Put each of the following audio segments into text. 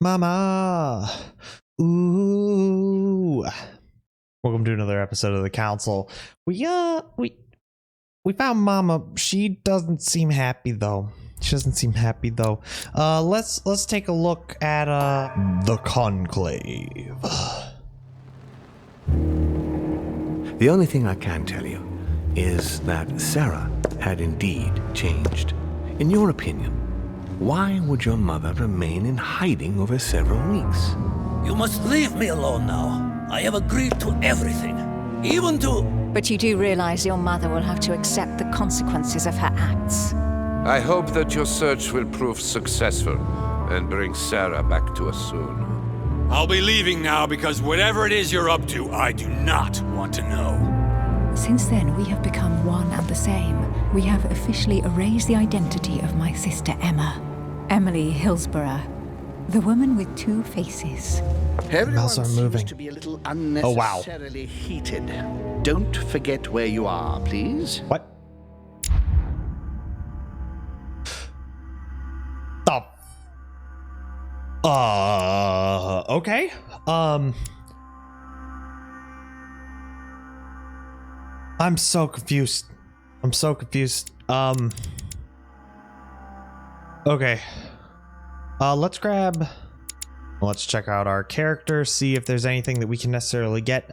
Mama. Ooh. Welcome to another episode of the council. We found Mama. She doesn't seem happy though. Let's take a look at the conclave. The only thing I can tell you is that Sarah had indeed changed. In your opinion, why would your mother remain in hiding over several weeks? You must leave me alone now. I have agreed to everything, even to... But you do realize your mother will have to accept the consequences of her acts. I hope that your search will prove successful and bring Sarah back to us soon. I'll be leaving now because whatever it is you're up to, I do not want to know. Since then, we have become one and the same. We have officially erased the identity of my sister Emma. Emily Hillsborough. The woman with two faces. Everyone Mouse are seems moving. to be a little unnecessarily heated. Don't forget where you are, please. What? Stop. Okay. I'm so confused. Okay. Let's check out our character, see if there's anything that we can necessarily get.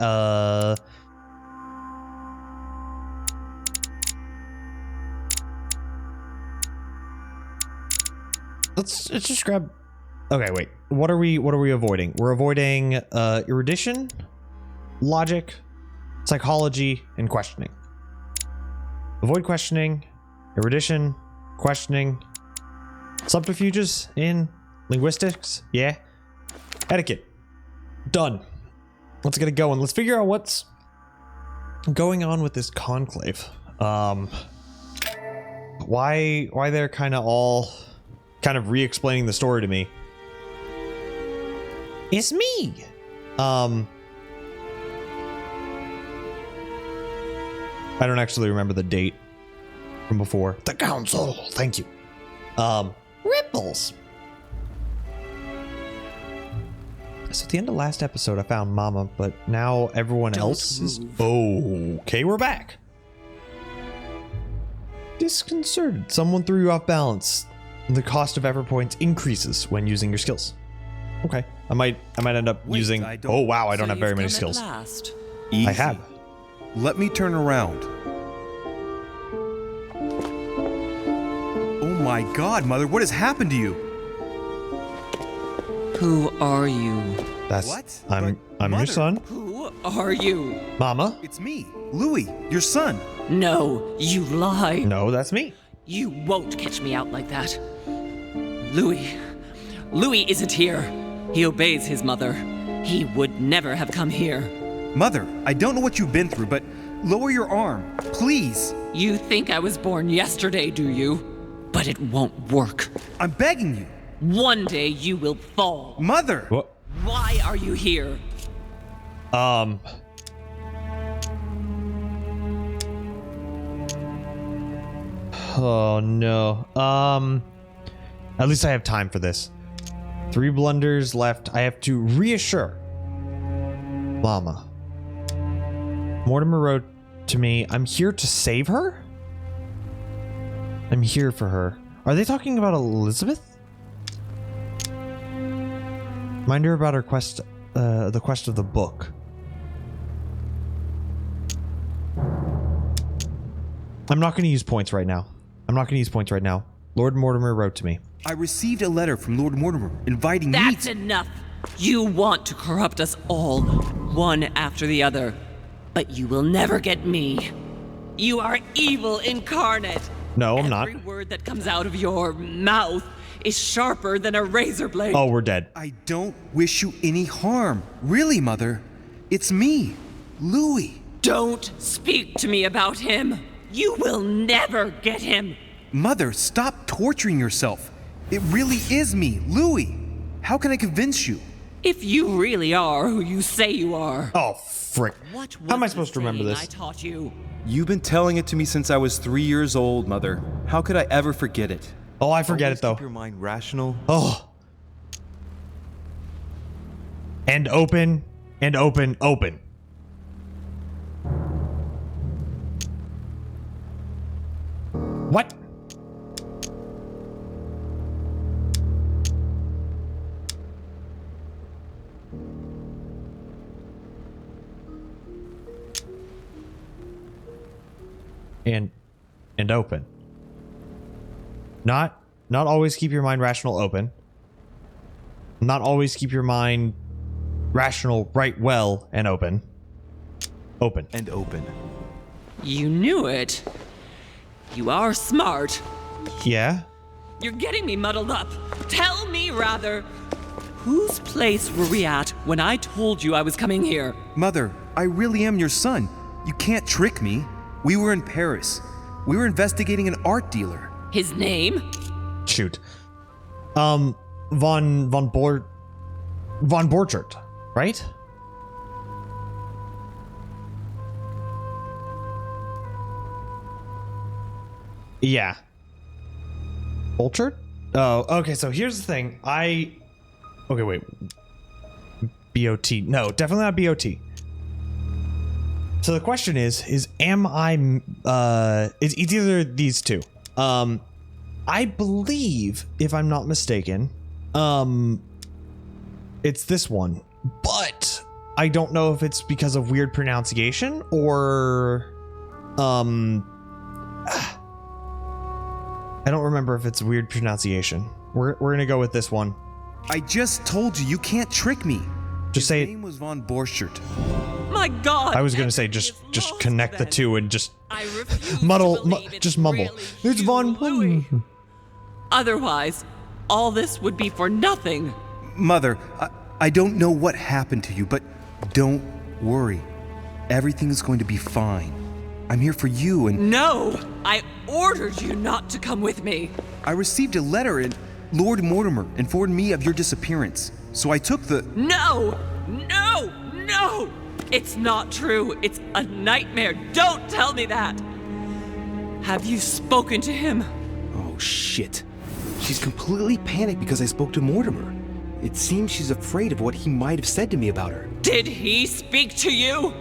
Let's just grab. Okay, wait. What are we avoiding? We're avoiding erudition, logic, psychology, and questioning. Avoid questioning, erudition, questioning, subterfuges in linguistics, yeah. Etiquette. Done. Let's get it going. Let's figure out what's going on with this conclave. Why they're kind of all re-explaining the story to me. It's me. I don't actually remember the date from before. The council. Thank you. Ripples. So at the end of last episode, I found Mama, but now everyone else is... Okay, we're back. Disconcerted. Someone threw you off balance. The cost of effort points increases when using your skills. Okay. I might end up using... Oh, wow, I don't have very many skills. Easy. I have. Let me turn around. Oh my God, Mother, what has happened to you? Who are you? What? I'm your Mother, son. Who are you? Mama? It's me, Louis, your son. No, you lie. No, that's me. You won't catch me out like that. Louis isn't here. He obeys his mother. He would never have come here. Mother, I don't know what you've been through, but lower your arm, please. You think I was born yesterday, do you? But it won't work. I'm begging you. One day you will fall. Mother! What? Why are you here? Oh no. At least I have time for this. 3 blunders left. I have to reassure Mama. Mortimer wrote to me, I'm here to save her? I'm here for her. Are they talking about Elizabeth? Remind her about her quest, the quest of the book. I'm not going to use points right now. Lord Mortimer wrote to me. I received a letter from Lord Mortimer inviting me That's to... enough. You want to corrupt us all, one after the other. But you will never get me. You are evil incarnate. No, I'm not. Every word that comes out of your mouth is sharper than a razor blade. Oh, we're dead. I don't wish you any harm. Really, Mother. It's me, Louis. Don't speak to me about him. You will never get him. Mother, stop torturing yourself. It really is me, Louis. How can I convince you? If you really are who you say you are. Oh, frick. How am I supposed to remember this? I taught you. You've been telling it to me since I was 3 years old, Mother. How could I ever forget it? Oh, I forget it though. Keep your mind rational. Oh. And open, and open, open. What? And open. Not always keep your mind rational open. Not always keep your mind rational right well and open. Open. And open. You knew it. You are smart. Yeah? You're getting me muddled up. Tell me, rather, whose place were we at when I told you I was coming here? Mother, I really am your son. You can't trick me. We were in Paris. We were investigating an art dealer. His name? Shoot. Von Borchert, right? Yeah. Borchert? Oh, okay, so here's the thing. Okay, wait. BOT. No, definitely not BOT. So the question is am I it's either of these two. I believe, if I'm not mistaken, it's this one, but I don't know if it's because of weird pronunciation or I don't remember if it's weird pronunciation. We're gonna go with this one. I just told you, you can't trick me. Just say His name was Von Borchert. My God! I was gonna say just connect the two and just I refuse muddle, to believe it's just mumble. really It's you, Von. Louis. Otherwise, all this would be for nothing. Mother, I don't know what happened to you, but don't worry. Everything's going to be fine. I'm here for you, and No! I ordered you not to come with me. I received a letter, and Lord Mortimer informed me of your disappearance. So I took the... No! No! No! It's not true. It's a nightmare. Don't tell me that. Have you spoken to him? Oh, shit. She's completely panicked because I spoke to Mortimer. It seems she's afraid of what he might have said to me about her. Did he speak to you?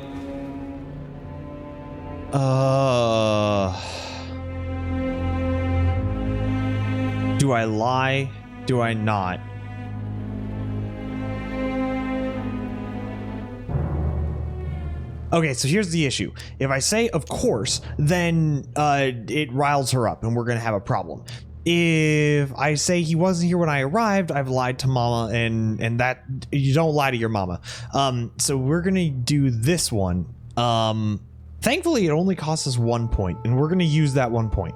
Do I lie? Do I not? Okay, so here's the issue. If I say, of course, then it riles her up and we're going to have a problem. If I say he wasn't here when I arrived, I've lied to mama, and that, you don't lie to your mama. So we're going to do this one. Thankfully, it only costs us 1 point, and we're going to use that 1 point.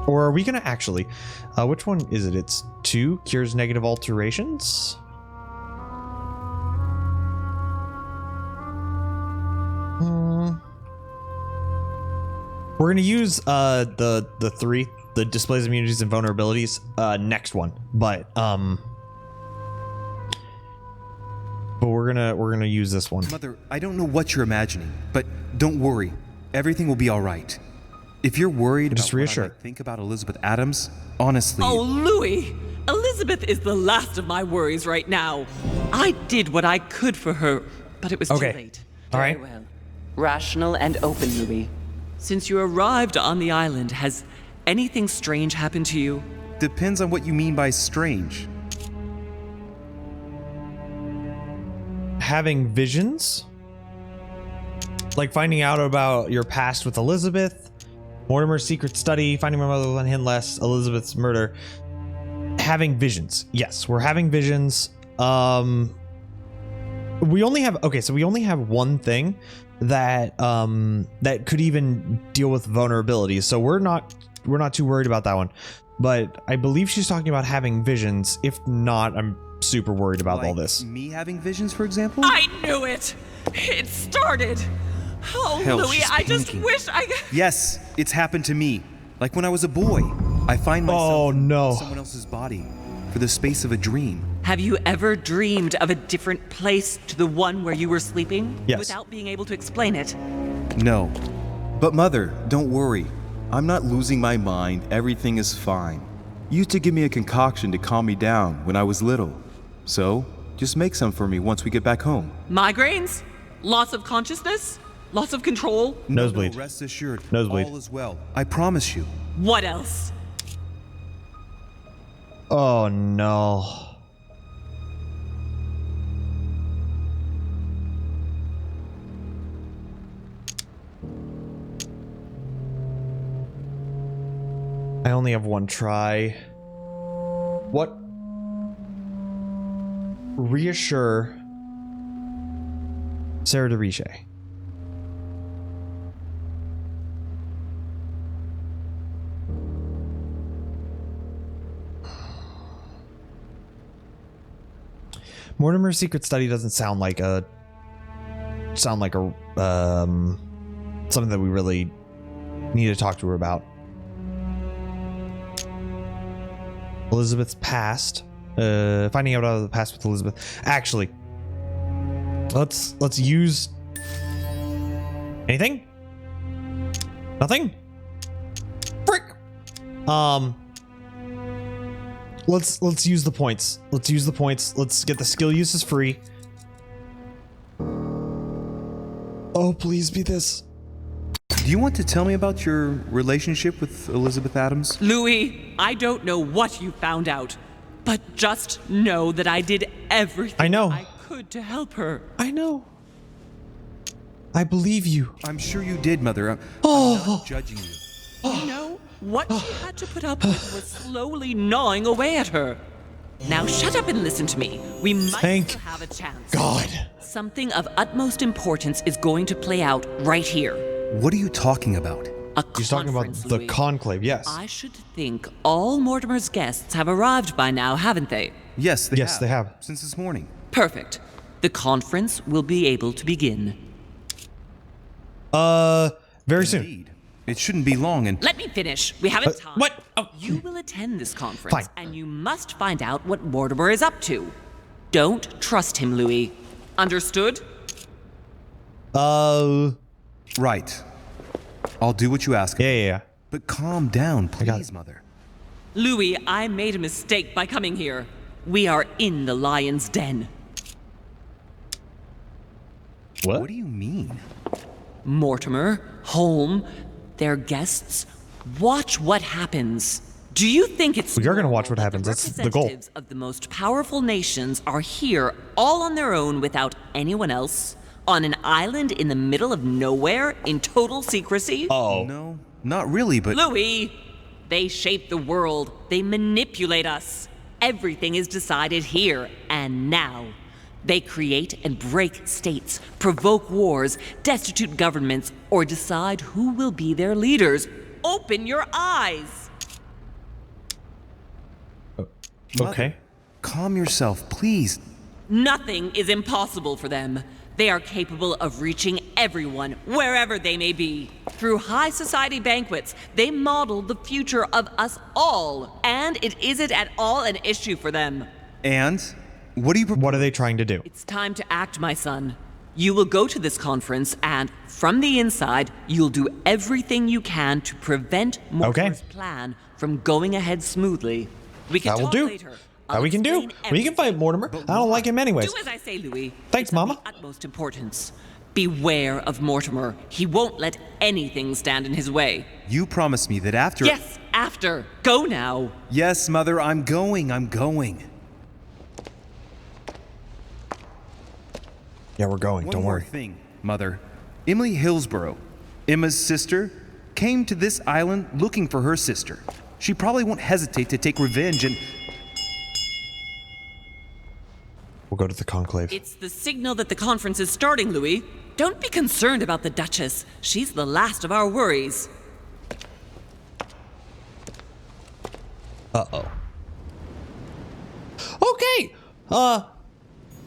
Or are we going to actually... which one is it? It's 2, cures negative alterations. We're going to use the 3, the displays immunities and vulnerabilities, next one. But we're gonna use this one. Mother, I don't know what you're imagining, but don't worry. Everything will be all right. If you're worried Just about reassure. what I might think about Elizabeth Adams, honestly... Oh, Louis! Elizabeth is the last of my worries right now. I did what I could for her, but it was too late. All right. Very well. Rational and open, Louis. Since you arrived on the island, has anything strange happened to you? Depends on what you mean by strange. Having visions, like finding out about your past with Elizabeth, Mortimer's secret study, finding my mother Glenn Hinless, Elizabeth's murder. Having visions, yes, we're having visions. We only have we only have one thing that that could even deal with vulnerabilities, so we're not too worried about that one. But I believe she's talking about having visions. If not, I'm super worried about Like all this. me having visions, for example? I knew it! It started! Oh, Hell, Louis, she's I just panicking. wish I... Yes, it's happened to me. Like when I was a boy. I find myself in someone else's body for the space of a dream. Have you ever dreamed of a different place to the one where you were sleeping? Yes. Without being able to explain it? No. But Mother, don't worry. I'm not losing my mind. Everything is fine. used to give me a concoction to calm me down when I was little. So, just make some for me once we get back home. Migraines? Loss of consciousness? Loss of control? Nosebleed. No, rest assured, Nosebleed. all is well. I promise you. What else? Oh no. I only have one try. What? Reassure Sarah de Riche. Mortimer's secret study doesn't sound like a something that we really need to talk to her about. Elizabeth's past. Finding out about the past with Elizabeth. Actually, let's use anything. Nothing. Frick. Let's use the points. Let's use the points. Let's get the skill uses free. Oh, please be this. Do you want to tell me about your relationship with Elizabeth Adams? Louis, I don't know what you found out, but just know that I did everything I could to help her. I know. I believe you. I'm sure you did, Mother. I'm not judging you. You know, what she had to put up with was slowly gnawing away at her. Now shut up and listen to me. We might still have a chance. God. Something of utmost importance is going to play out right here. What are you talking about? He's talking about the Louis. conclave, yes. I should think all Mortimer's guests have arrived by now, haven't they? Yes, they have. They have. Since this morning. Perfect. The conference will be able to begin. Very soon. Indeed. It shouldn't be long and... Let me finish. We haven't time. What? Oh. You will attend this conference, Fine. and you must find out what Mortimer is up to. Don't trust him, Louis. Understood? Right. I'll do what you ask. Yeah. But calm down, got please, it. Mother. Louis, I made a mistake by coming here. We are in the lion's den. What do you mean? Mortimer, Holm, their guests. Watch what happens. Do you think it's We are gonna watch normal what happens. that That's the goal. representatives of the most powerful nations are here all on their own without anyone else? On an island in the middle of nowhere in total secrecy? Oh. No, not really, but... Louis! They shape the world. They manipulate us. Everything is decided here and now. They create and break states, provoke wars, destitute governments, or decide who will be their leaders. Open your eyes! Okay. Calm yourself, please. Nothing is impossible for them. They are capable of reaching everyone, wherever they may be. Through high society banquets, they model the future of us all, and it isn't at all an issue for them. And? What do you... What are they trying to do? It's time to act, my son. You will go to this conference, and from the inside, you'll do everything you can to prevent Mortimer's plan from going ahead smoothly. We can That will talk do. later. That I'll we can do. explain We can fight everything. Mortimer. I don't like him anyways. Do as I say, Louis. Thanks, It's of Mama. the utmost importance. Beware of Mortimer. He won't let anything stand in his way. You promised me that after... Yes, after. Go now. Yes, Mother, I'm going. Yeah, we're going. One Don't more worry. thing, Mother. Emily Hillsborough, Emma's sister, came to this island looking for her sister. She probably won't hesitate to take revenge and... We'll go to the conclave. It's the signal that the conference is starting, Louis. Don't be concerned about the Duchess. She's the last of our worries. Uh-oh. Okay.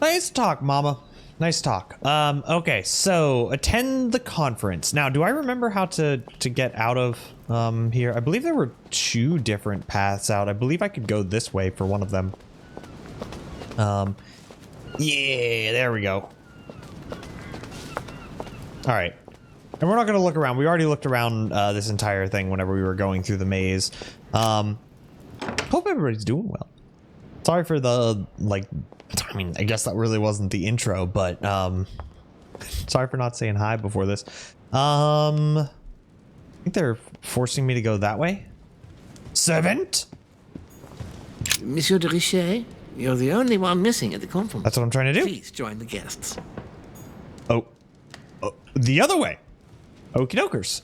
Nice talk, Mama. Nice talk. Okay, so attend the conference. Now, do I remember how to get out of here? I believe there were 2 different paths out. I believe I could go this way for one of them. Yeah, there we go. All right. And we're not going to look around. We already looked around this entire thing whenever we were going through the maze. Hope everybody's doing well. Sorry for the, like, I mean, I guess that really wasn't the intro, but, sorry for not saying hi before this. I think they're forcing me to go that way. Servant? Monsieur de Richet, you're the only one missing at the conference. That's what I'm trying to do. Please join the guests. Oh, the other way. Okie dokers.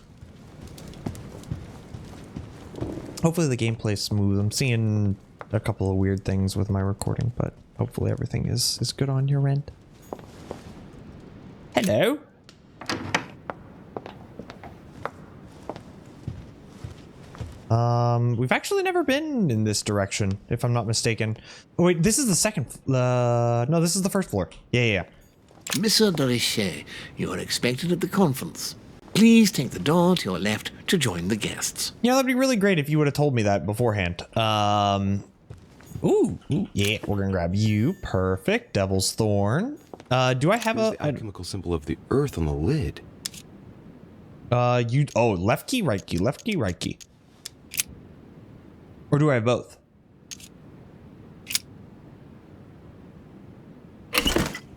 Hopefully the gameplay's smooth. I'm seeing a couple of weird things with my recording, but hopefully everything is good on your end. Hello. We've actually never been in this direction, if I'm not mistaken. Oh, wait, this is the second. No, this is the first floor. Yeah. Monsieur de Richet, you are expected at the conference. Please take the door to your left to join the guests. Yeah, that'd be really great if you would have told me that beforehand. Ooh, yeah, we're gonna grab you. Perfect. Devil's Thorn. Do I have the alchemical symbol of the earth on the lid? Left key, right key, left key, right key. Or do I have both?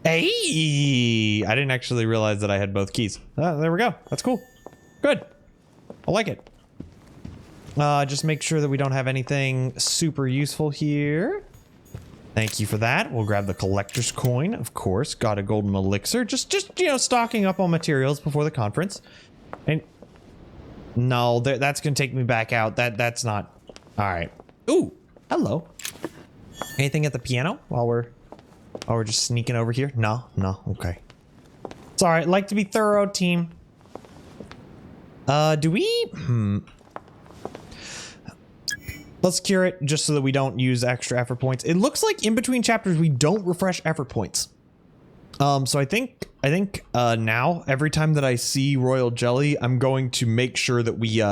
Hey, I didn't actually realize that I had both keys. There we go. That's cool. Good. I like it. Just make sure that we don't have anything super useful here. Thank you for that. We'll grab the collector's coin, of course. Got a golden elixir. Just you know, stocking up on materials before the conference. And no, that's gonna take me back out. That's not. All right. Ooh, hello. Anything at the piano while we're just sneaking over here? No. Okay. It's all right. Like to be thorough, team. Do we? Let's cure it just so that we don't use extra effort points. It looks like in between chapters we don't refresh effort points. So I think now every time that I see royal jelly, I'm going to make sure that we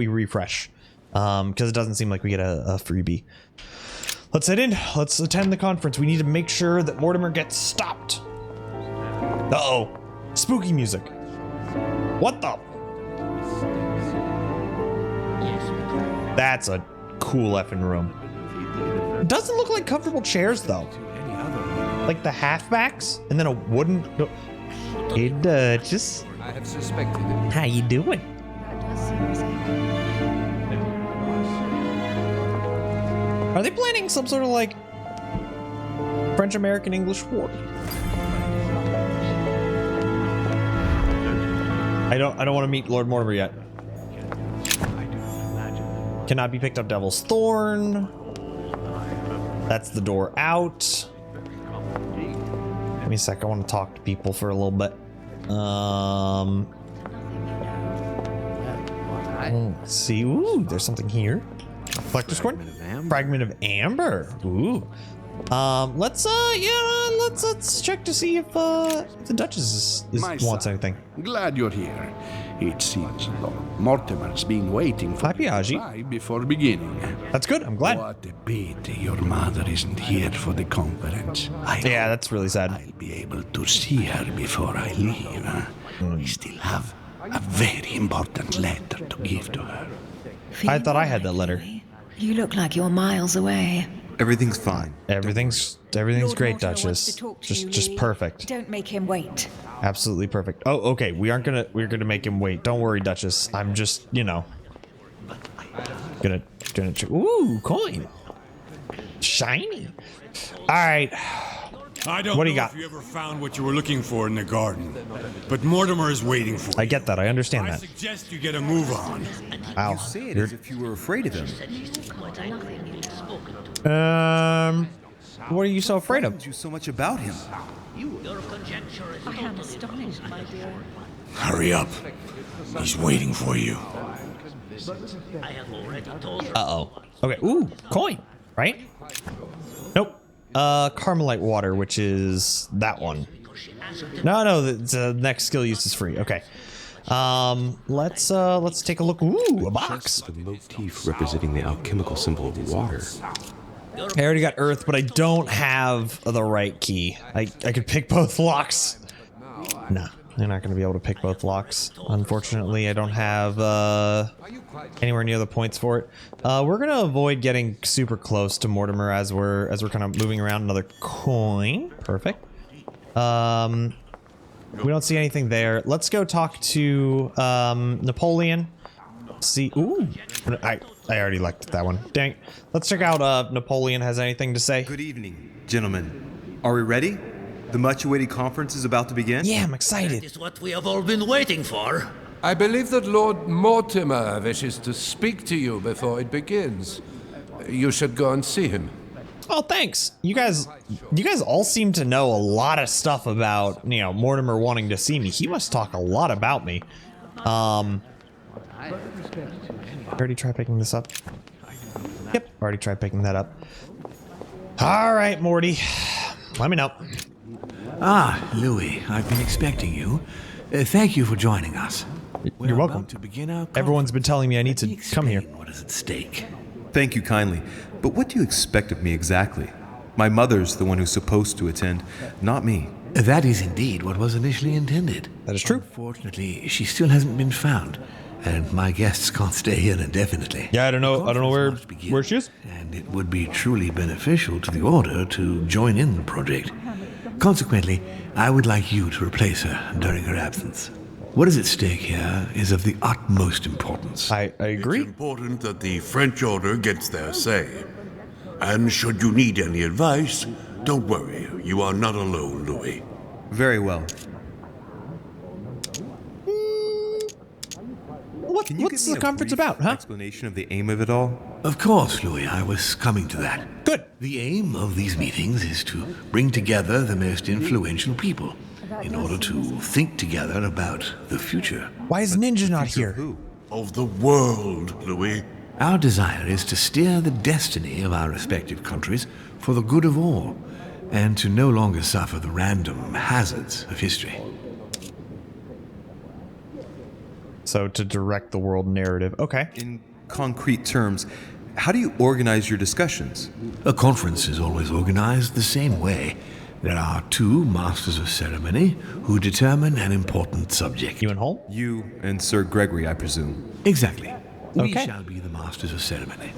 refresh. Because it doesn't seem like we get a freebie. Let's head in. Let's attend the conference. We need to make sure that Mortimer gets stopped. Uh-oh. Spooky music. What the? That's a cool effing room. Doesn't look like comfortable chairs though. Like the halfbacks and then a wooden. Hey Duchess. I have suspected it. How you doing? Are they planning some sort of like French-American-English war? I don't want to meet Lord Mortimer yet. Cannot be picked up. Devil's Thorn. That's the door out. Give me a sec. I want to talk to people for a little bit. Let's see. Ooh, there's something here. Collector's coin. Fragment of amber. Ooh. Let's check to see if the Duchess wants anything. Glad you're here. It seems Lord Mortimer's been waiting for you to arrive before beginning. That's good. I'm glad. What a pity your mother isn't here for the conference. Yeah, that's really sad. I'll be able to see her before I leave. We still have a very important letter to give to her. I thought I had that letter. You look like you're miles away. Everything's fine. Everything's great, Duchess. Just perfect. Don't make him wait. Absolutely perfect. Oh, okay. We're gonna make him wait. Don't worry, Duchess. I'm just, you know, gonna. Ooh, coin. Shiny. All right. I don't what do know you got? if you ever found what you were looking for in the garden, but Mortimer is waiting for you. I get that. I understand I that. suggest you get a move on. Wow. You say it as if you were afraid of him. What are you so afraid of? You so much about him. I am astonished, my dear. Hurry up. He's waiting for you. Uh-oh. Okay. Ooh, coin, right? Nope. Carmelite water, which is that one. No, the next skill use is free. Okay. Let's take a look. Ooh, a box. The motif representing the alchemical symbol of water. I already got earth, but I don't have the right key. I could pick both locks. Nah. You're not going to be able to pick both locks. Unfortunately, I don't have anywhere near the points for it. We're going to avoid getting super close to Mortimer as we're kind of moving around. Another coin. Perfect. We don't see anything there. Let's go talk to Napoleon. See. Ooh. I already liked that one. Dang. Let's check out Napoleon has anything to say. Good evening, gentlemen. Are we ready? The much-awaited conference is about to begin? Yeah, I'm excited. That is what we have all been waiting for. I believe that Lord Mortimer wishes to speak to you before it begins. You should go and see him. Oh, thanks. You guys all seem to know a lot of stuff about, you know, Mortimer wanting to see me. He must talk a lot about me. Already tried picking this up. Yep, already tried picking that up. All right, Morty. Let me know. Ah, Louis, I've been expecting you. Thank you for joining us. You're welcome. To begin our Everyone's been telling me I need to come here. What is at stake? Thank you kindly. But what do you expect of me exactly? My mother's the one who's supposed to attend, not me. That is indeed what was initially intended. That is true. Unfortunately, she still hasn't been found, and my guests can't stay here indefinitely. Yeah, I don't know where she is. And it would be truly beneficial to the Order to join in the project. Consequently, I would like you to replace her during her absence. What is at stake here is of the utmost importance. I agree. It's important that the French Order gets their say. And should you need any advice, don't worry. You are not alone, Louis. Very well. What's the conference about, huh? Explanation of the aim of it all? Of course, Louis, I was coming to that. Good. The aim of these meetings is to bring together the most influential people in order to think together about the future. Why is Ninja not here? Who? Of the world, Louis. Our desire is to steer the destiny of our respective countries for the good of all, and to no longer suffer the random hazards of history. So to direct the world narrative. Okay. In concrete terms, how do you organize your discussions? A conference is always organized the same way. There are two masters of ceremony who determine an important subject. You and Holm? You and Sir Gregory, I presume. Exactly. We Okay. shall be the masters of ceremony.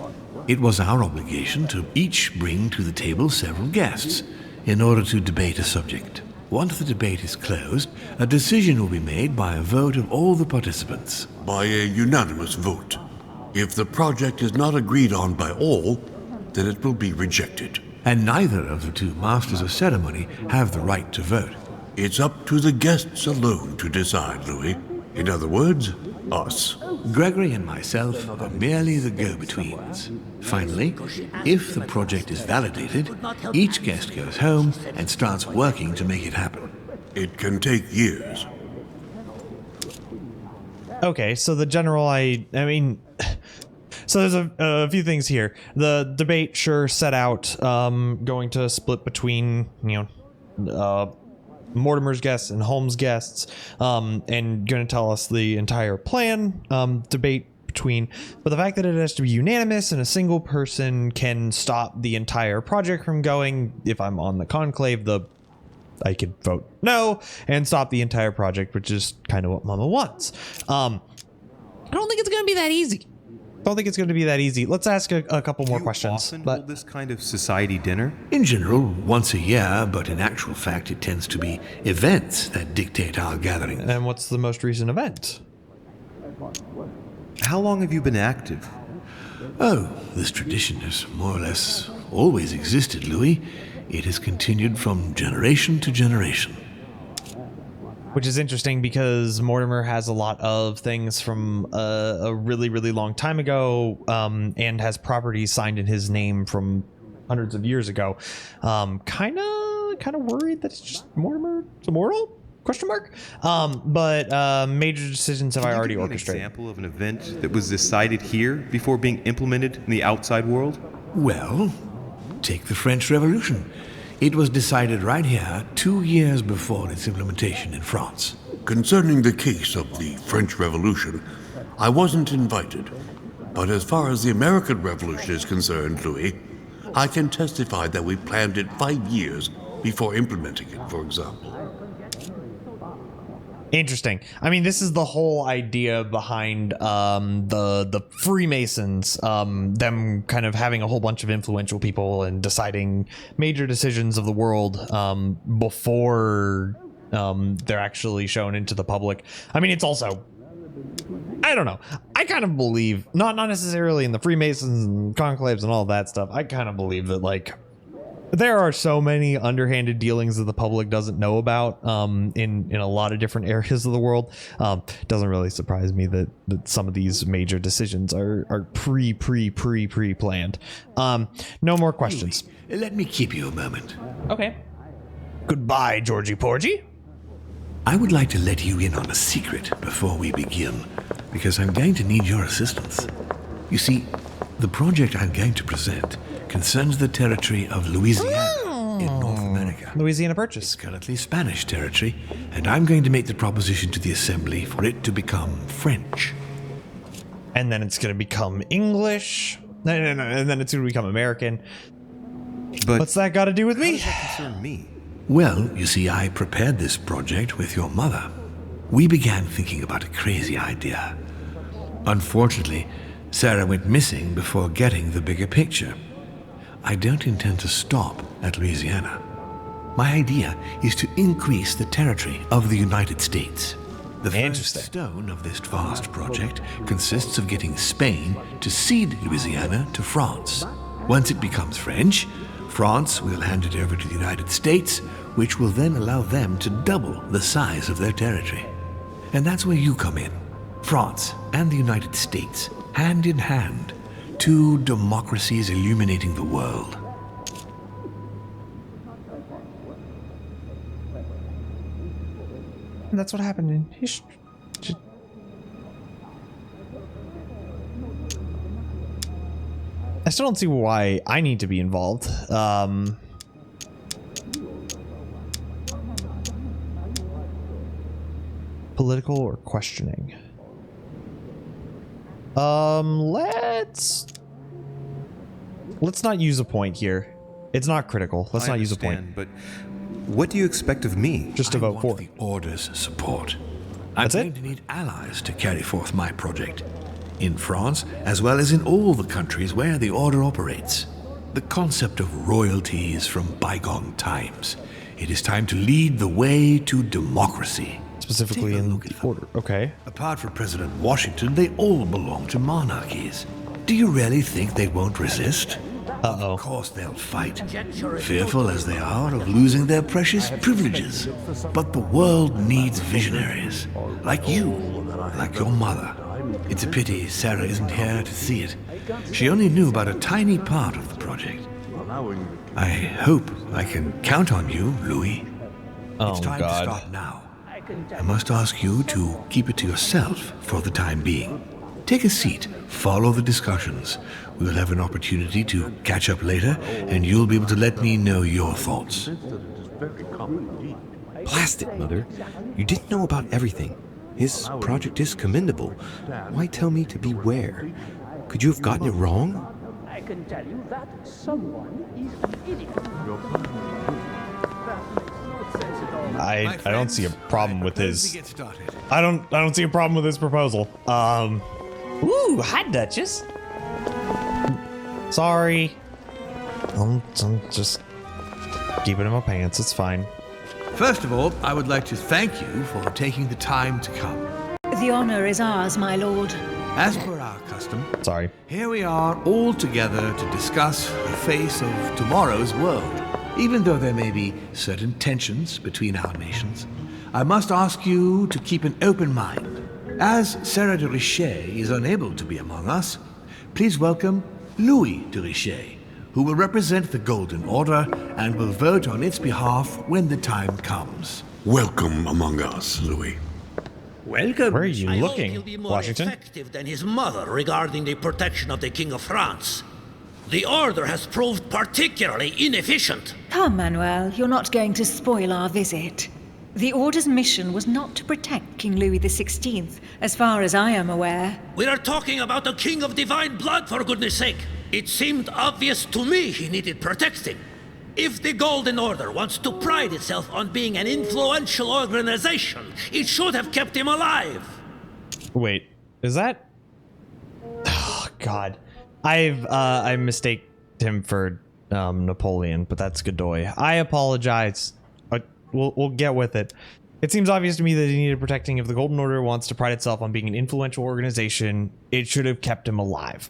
It was our obligation to each bring to the table several guests in order to debate a subject. Once the debate is closed, a decision will be made by a vote of all the participants. By a unanimous vote. If the project is not agreed on by all, then it will be rejected. And neither of the two masters of ceremony have the right to vote. It's up to the guests alone to decide, Louis. In other words, us. Gregory and myself are merely the go-betweens. Finally, if the project is validated, each guest goes home and starts working to make it happen. It can take years. Okay, so the general, I mean, so there's a few things here. The debate sure set out going to split between, you know, Mortimer's guests and Holmes' guests, and going to tell us the entire plan, debate between, but the fact that it has to be unanimous and a single person can stop the entire project from going, if I'm on the conclave, I could vote no and stop the entire project, which is kind of what Mama wants. I don't think it's going to be that easy. Let's ask a couple more questions. Often hold this kind of society dinner? In general, once a year, but in actual fact it tends to be events that dictate our gathering. And what's the most recent event? How long have you been active? Oh, this tradition has more or less always existed, Louis. It has continued from generation to generation. Which is interesting because Mortimer has a lot of things from a really, really long time ago, and has properties signed in his name from hundreds of years ago. Kind of worried that it's just Mortimer's immortal? Question mark. But major decisions have I already orchestrated. An example of an event that was decided here before being implemented in the outside world? Well, take the French Revolution. It was decided right here 2 years before its implementation in France. Concerning the case of the French Revolution, I wasn't invited. But as far as the American Revolution is concerned, Louis, I can testify that we planned it 5 years before implementing it, for example. Interesting. I mean, this is the whole idea behind the Freemasons, them kind of having a whole bunch of influential people and deciding major decisions of the world before they're actually shown into the public. I mean, it's also, I don't know. I kind of believe, not necessarily in the Freemasons and conclaves and all that stuff. I kind of believe that, like, there are so many underhanded dealings that the public doesn't know about in a lot of different areas of the world. Doesn't really surprise me that some of these major decisions are pre-planned. No more questions. Let me keep you a moment. Okay. Goodbye, Georgie Porgy. I would like to let you in on a secret before we begin, because I'm going to need your assistance. You see, the project I'm going to present concerns the territory of Louisiana in North America. Louisiana Purchase. It's currently Spanish territory, and I'm going to make the proposition to the Assembly for it to become French. And then it's going to become English. No, and then it's going to become American. But what's that got to do with me? How does that concern me? Well, you see, I prepared this project with your mother. We began thinking about a crazy idea. Unfortunately, Sarah went missing before getting the bigger picture. I don't intend to stop at Louisiana. My idea is to increase the territory of the United States. The first stone of this vast project consists of getting Spain to cede Louisiana to France. Once it becomes French, France will hand it over to the United States, which will then allow them to double the size of their territory. And that's where you come in. France and the United States, hand in hand, two democracies illuminating the world. And that's what happened in history. I still don't see why I need to be involved. Political or questioning? Let's not use a point here. It's not critical. Let's not use a point. But what do you expect of me? Just to vote for the Order's support. I'm going to need allies to carry forth my project. In France, as well as in all the countries where the Order operates. The concept of royalty is from bygone times. It is time to lead the way to democracy. Specifically in the Order. Okay. Apart from President Washington, they all belong to monarchies. Do you really think they won't resist? Uh-oh. Of course they'll fight, fearful as they are of losing their precious privileges. But the world needs visionaries, like you, like your mother. It's a pity Sarah isn't here to see it. She only knew about a tiny part of the project. I hope I can count on you, Louis. Oh, it's time God. to start now. I must ask you to keep it to yourself for the time being. Take a seat, follow the discussions. We'll have an opportunity to catch up later, and you'll be able to let me know your thoughts. Blast it, Mother. You didn't know about everything. His project is commendable. Why tell me to beware? Could you have gotten it wrong? I can tell you that someone is an idiot. I don't see a problem with his. I don't see a problem with his proposal. Ooh, hi, Duchess. Sorry. I'm just keeping in my pants. It's fine. First of all, I would like to thank you for taking the time to come. The honor is ours, my lord. As per our custom, sorry. Here we are all together to discuss the face of tomorrow's world. Even though there may be certain tensions between our nations, I must ask you to keep an open mind. As Sarah de Richet is unable to be among us, please welcome Louis de Richet, who will represent the Golden Order and will vote on its behalf when the time comes. Welcome among us, Louis. Welcome. Where are you I looking, hope he'll be more Washington? effective than his mother regarding the protection of the King of France. The Order has proved particularly inefficient. Come, Manuel, you're not going to spoil our visit. The Order's mission was not to protect King Louis XVI, as far as I am aware. We are talking about a king of divine blood, for goodness sake. It seemed obvious to me he needed protecting. If the Golden Order wants to pride itself on being an influential organization, it should have kept him alive. Wait, is that? Oh God, I mistaked him for Napoleon, but that's Godoy. I apologize. We'll get with it. It seems obvious to me that he needed protecting. If the Golden Order wants to pride itself on being an influential organization, it should have kept him alive.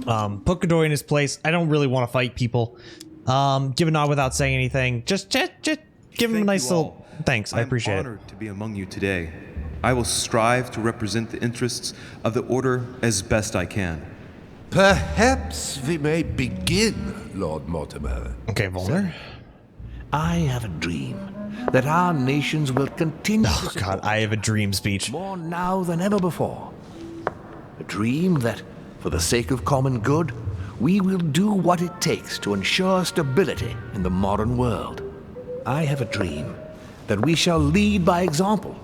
Put Godoy in his place. I don't really want to fight people. Give a nod without saying anything. Just give him a nice little thanks. I appreciate it. I'm honored to be among you today. I will strive to represent the interests of the Order as best I can. Perhaps we may begin, Lord Mortimer. Okay, Volner. I have a dream that our nations will continue to Oh God, I have a dream speech. more now than ever before. A dream that, for the sake of common good, we will do what it takes to ensure stability in the modern world. I have a dream that we shall lead by example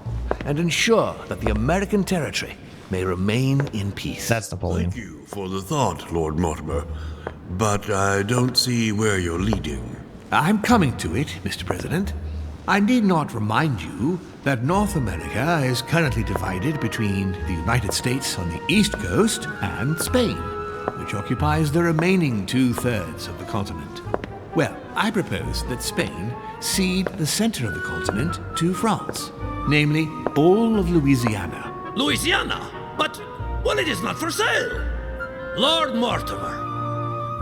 and ensure that the American territory may remain in peace. That's Napoleon. Thank you for the thought, Lord Mortimer, but I don't see where you're leading. I'm coming to it, Mr. President. I need not remind you that North America is currently divided between the United States on the east coast and Spain, which occupies the remaining 2/3 of the continent. Well, I propose that Spain cede the center of the continent to France, namely all of Louisiana. Louisiana? But, well, it is not for sale. Lord Mortimer,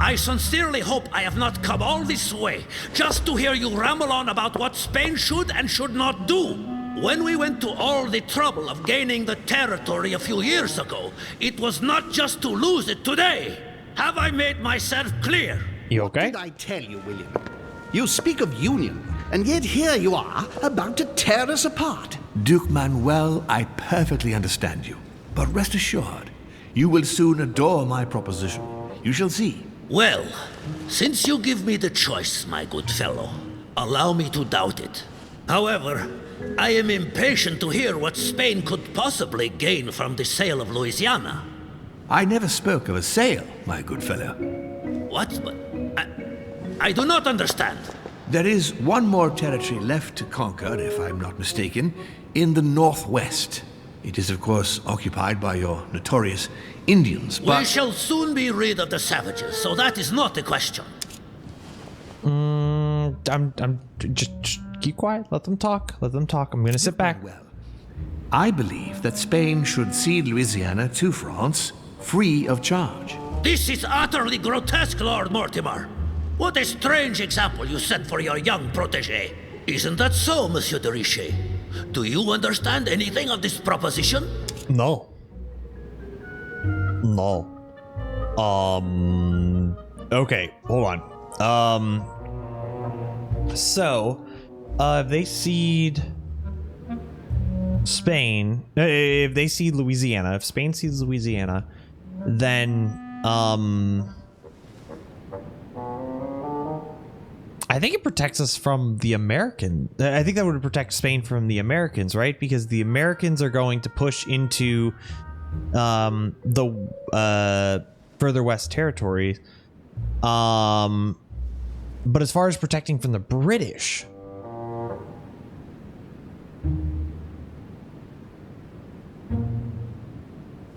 I sincerely hope I have not come all this way just to hear you ramble on about what Spain should and should not do. When we went to all the trouble of gaining the territory a few years ago, it was not just to lose it today. Have I made myself clear? You okay? What did I tell you, William? You speak of union, and yet here you are, about to tear us apart. Duke Manuel, I perfectly understand you. But rest assured, you will soon adore my proposition. You shall see. Well, since you give me the choice, my good fellow, allow me to doubt it. However, I am impatient to hear what Spain could possibly gain from the sale of Louisiana. I never spoke of a sale, my good fellow. What? But I do not understand. There is one more territory left to conquer, if I'm not mistaken, in the northwest. It is, of course, occupied by your notorious Indians, but... We shall soon be rid of the savages, so that is not the question. Just keep quiet. Let them talk. Let them talk. I'm gonna sit back. Well, I believe that Spain should cede Louisiana to France, free of charge. This is utterly grotesque, Lord Mortimer. What a strange example you set for your young protégé. Isn't that so, Monsieur de Richet? Do you understand anything of this proposition? No. No. Okay, hold on. So, if they cede Spain, if they cede Louisiana, if Spain cedes Louisiana, then, I think it protects us from the American. I think that would protect Spain from the Americans, right? Because the Americans are going to push into the further west territories. But as far as protecting from the British,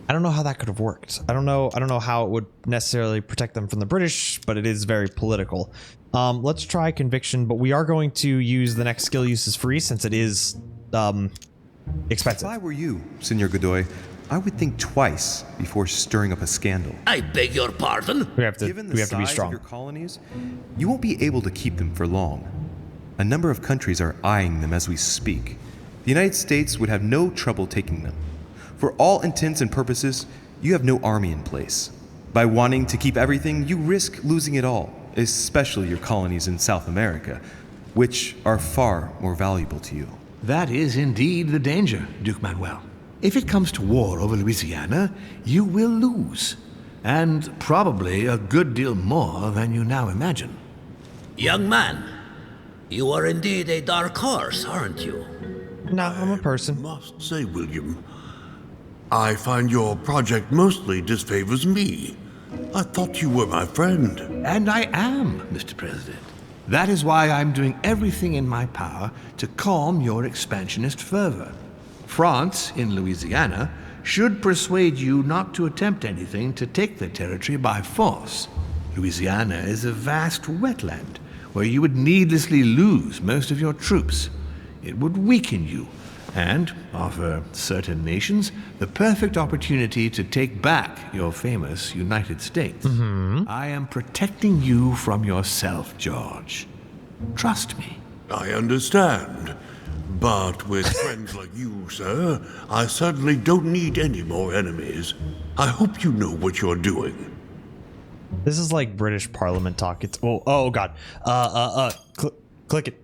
I don't know how that could have worked. I don't know how it would necessarily protect them from the British, but it is very political. Let's try conviction, but we are going to use the next skill use as free since it is expensive. If I were you, Senor Godoy, I would think twice before stirring up a scandal. I beg your pardon? We have to Given the be size strong. of your colonies, you won't be able to keep them for long. A number of countries are eyeing them as we speak. The United States would have no trouble taking them. For all intents and purposes, you have no army in place. By wanting to keep everything, you risk losing it all, especially your colonies in South America, which are far more valuable to you. That is indeed the danger, Duke Manuel. If it comes to war over Louisiana, you will lose. And probably a good deal more than you now imagine. Young man, you are indeed a dark horse, aren't you? No, I'm a person. I must say, William, I find your project mostly disfavors me. I thought you were my friend. And I am, Mr. President. That is why I'm doing everything in my power to calm your expansionist fervor. France, in Louisiana, should persuade you not to attempt anything to take the territory by force. Louisiana is a vast wetland where you would needlessly lose most of your troops. It would weaken you and offer certain nations the perfect opportunity to take back your famous United States. I am protecting you from yourself, George. Trust me. I understand. But with friends like you, sir, I certainly don't need any more enemies. I hope you know what you're doing. This is like British Parliament talk. It's oh god. Click it.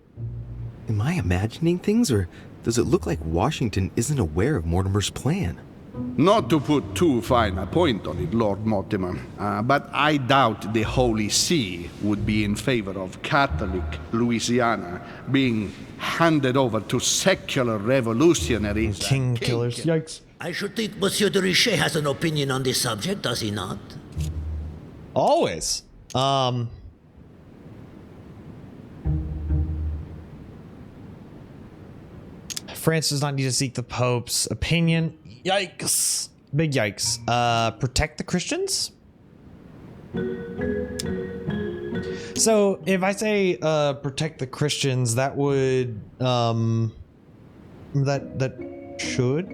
Am I imagining things, or does it look like Washington isn't aware of Mortimer's plan? Not to put too fine a point on it, Lord Mortimer, but I doubt the Holy See would be in favor of Catholic Louisiana being handed over to secular revolutionaries. King killers. Yikes. I should think Monsieur de Richet has an opinion on this subject, does he not? Always. France does not need to seek the Pope's opinion. Yikes. Big yikes. Protect the Christians? So if I say protect the Christians, that would that should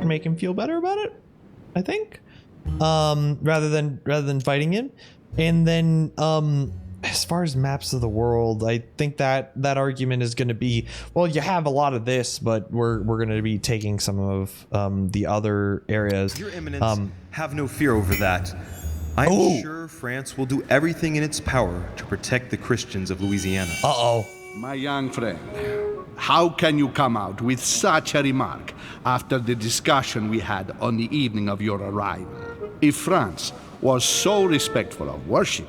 make him feel better about it, I think. Rather than fighting him. And then as far as maps of the world, I think that argument is going to be, well, you have a lot of this, but we're going to be taking some of the other areas. Your Eminence, have no fear over that. I am sure France will do everything in its power to protect the Christians of Louisiana. My young friend, how can you come out with such a remark after the discussion we had on the evening of your arrival? If France was so respectful of worship,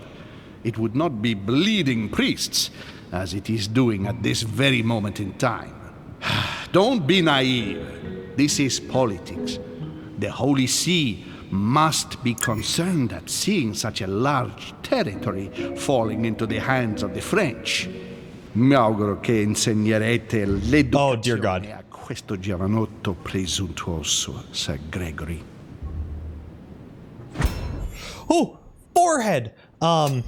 it would not be bleeding priests, as it is doing at this very moment in time. Don't be naive. This is politics. The Holy See must be concerned at seeing such a large territory falling into the hands of the French. Mi auguro che insegnerete l'educazione a questo giovanotto presuntuoso, Sir Gregory. Oh, forehead. I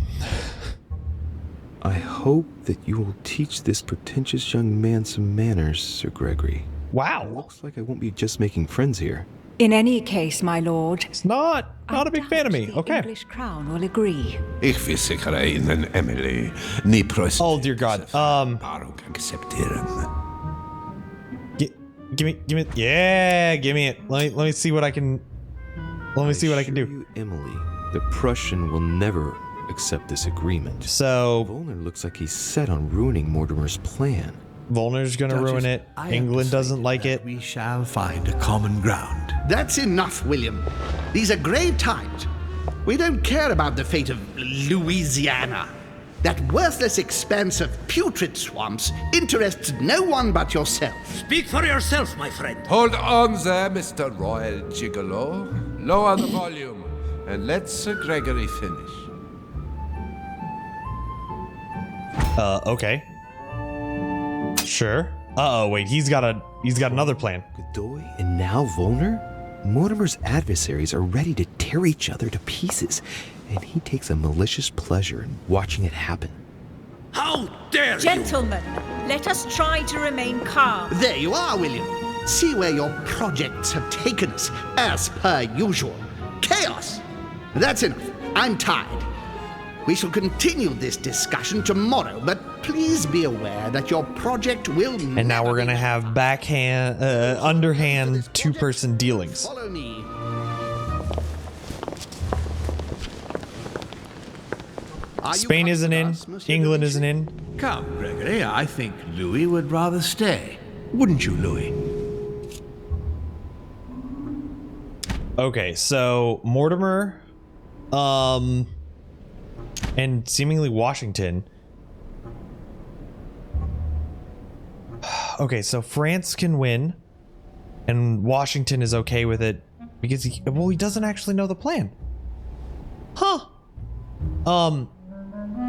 hope that you will teach this pretentious young man some manners, Sir Gregory. Wow. It looks like I won't be just making friends here. In any case, my lord, it's not a big fan of me. Okay. English crown will agree. Ich visikar in Emily. Ni prost. Oh dear God. Give me. Yeah, give me it. Let me see what I can. Let me see what I can do. You, Emily, the Prussian will never accept this agreement. So Volner looks like he's set on ruining Mortimer's plan. Volner's gonna ruin it. England doesn't like it. We shall find a common ground. That's enough, William. These are grave times. We don't care about the fate of Louisiana. That worthless expanse of putrid swamps interests no one but yourself. Speak for yourself, my friend. Hold on there, Mr. Royal Gigolo. Lower the volume, and let Sir Gregory finish. Okay. Sure. Uh-oh, wait, he's got another plan. Godoy and now Volner? Mortimer's adversaries are ready to tear each other to pieces, and he takes a malicious pleasure in watching it happen. How dare Gentlemen, let us try to remain calm. There you are, William. See where your projects have taken us, as per usual. Chaos! That's enough. I'm tired. We shall continue this discussion tomorrow, but please be aware that your project will. And now we're gonna have backhand, underhand, two-person dealings. Follow me. Spain isn't in. England isn't in. Come, Gregory, I think Louis would rather stay. Wouldn't you, Louis? Okay, so Mortimer, and seemingly Washington. Okay, so France can win, and Washington is okay with it because he doesn't actually know the plan. Huh.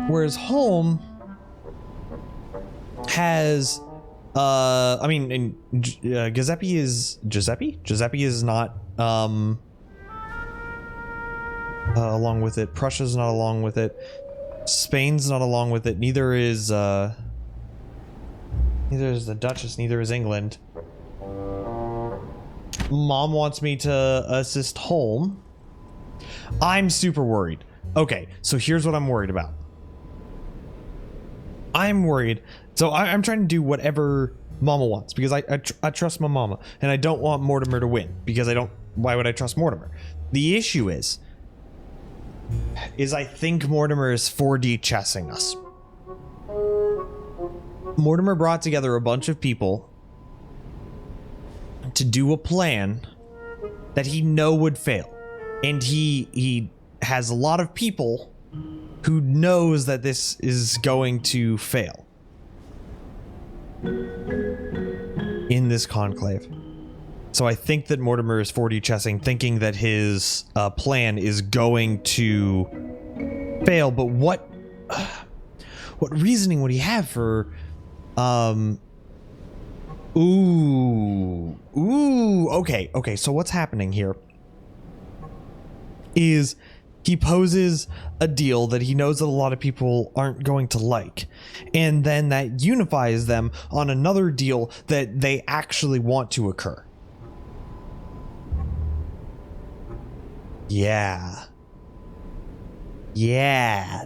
Whereas Home has, I mean, and Giuseppe is not, along with it. Prussia's not along with it. Spain's not along with it. Neither is the Duchess. Neither is England. Mom wants me to assist home. I'm super worried. Okay, so here's what I'm worried about. I'm worried. So I'm trying to do whatever Mama wants because I trust my mama, and I don't want Mortimer to win because I don't. Why would I trust Mortimer? The issue is I think Mortimer is 4D chessing us. Mortimer brought together a bunch of people to do a plan that he would fail. And he has a lot of people who knows that this is going to fail in this conclave. So I think that Mortimer is 4D chessing, thinking that his plan is going to fail. But what reasoning would he have for okay, so what's happening here is he poses a deal that he knows that a lot of people aren't going to like, and then that unifies them on another deal that they actually want to occur. Yeah,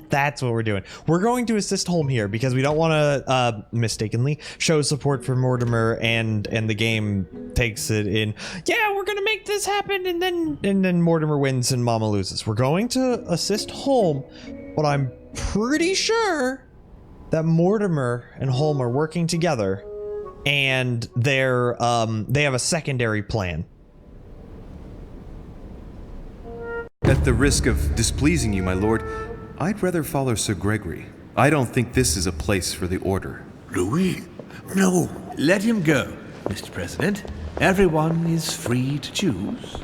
that's what we're doing. We're going to assist Holm here because we don't want to mistakenly show support for Mortimer and the game takes it in. Yeah, we're gonna make this happen, and then Mortimer wins and Mama loses. We're going to assist Holm, but I'm pretty sure that Mortimer and Holm are working together, and they have a secondary plan. At the risk of displeasing you, my lord, I'd rather follow Sir Gregory. I don't think this is a place for the Order. Louis? No. Let him go, Mr. President. Everyone is free to choose.